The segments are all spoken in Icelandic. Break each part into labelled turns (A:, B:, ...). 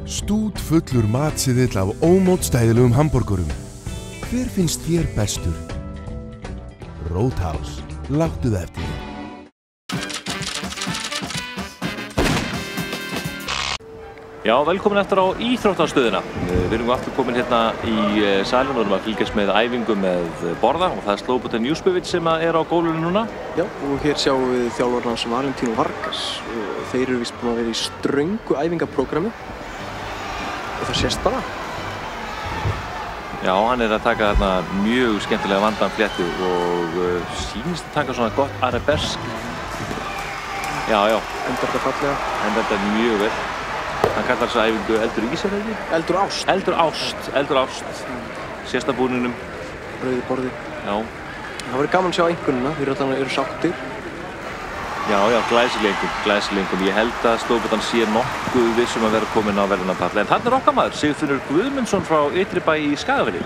A: Stút fullur matsiðill af ómótstæðilegum hamborgurum. Hver finnst þér bestur? Roadhouse. Láttu það eftir þér.
B: Já, velkomin eftir á íþróttastöðina. Við erum aftur komin hérna í salinn og erum að fylgjast með æfingu með Borða og það er Slobodan Júspović sem er á gólfinu núna.
C: Já, og hér sjáum við þjálfarinn hans Valentino Vargas og þeir eru víst búin að vera í ströngu æfingaprógrami og það sést bara.
B: Já, hann er að taka þarna mjög skemmtilega vandan fléttu og sýnist að taka svona gott arabesk. Já.
C: Endar þetta fallega.
B: Endar þetta mjög vel. Hann kallar þessa æfingu Eldur ís, er það ekki?
C: Eldur ást.
B: Eldur ást. Sést að búningnum.
C: Rauði borði.
B: Já.
C: Það verður gaman að sjá einhvernuna, þeir eru sáttir.
B: Já, glæsileg. Ég held að Slobodan sé nokkuð vissum að vera komin á verðlaunapall. En þarna er okkar maður, Sigfinnur Guðmundsson frá Ytribæ í Skagafirði.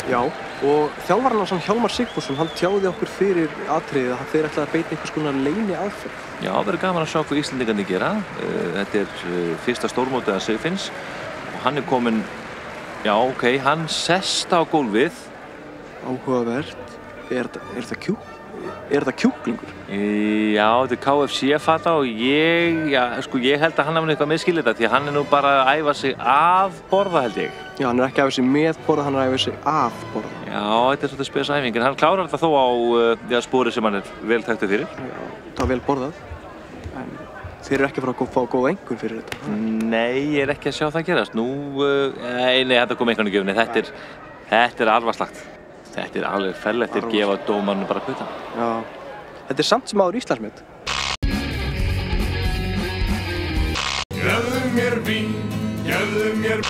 C: Já, og þjálfarinn hans Hjálmar Sigfússon, hann tjáði okkur fyrir atriðið að þeir ætlaði að beita einhvers konar leyni aðferð. Já,
B: það verður gaman að sjá hvað Íslendingarnir gera. Þetta er fyrsta stórmótið að Sigfinns og hann er komin, hann sest á gólfið.
C: Áhugavert. Er þetta kjúklingur?
B: Já, þetta er KFC-fata og ég held að hann hafi eitthvað miskilið þetta því að hann er nú bara að æfa sig af Borða, held ég.
C: Já, hann er ekki að æfa sig með Borða, hann er að æfa sig af Borða.
B: Já, þetta er svolítið spes æfing, en hann klárar þetta þó á spori sem hann er vel þekktur fyrir.
C: Já, það var vel borðað, en þeir eru ekki að fara að fá góða einhvern fyrir þetta.
B: Nei, ég er ekki að sjá það gerast. Nei, þetta kom einhvern í gjöfni. Þetta er alvarslagt. Þetta er alveg fellegt að gefa dómarnum bara hluta.
C: Já, þetta er samt sem áður Íslandsmet.
A: Gefðu mér vín, gefðu mér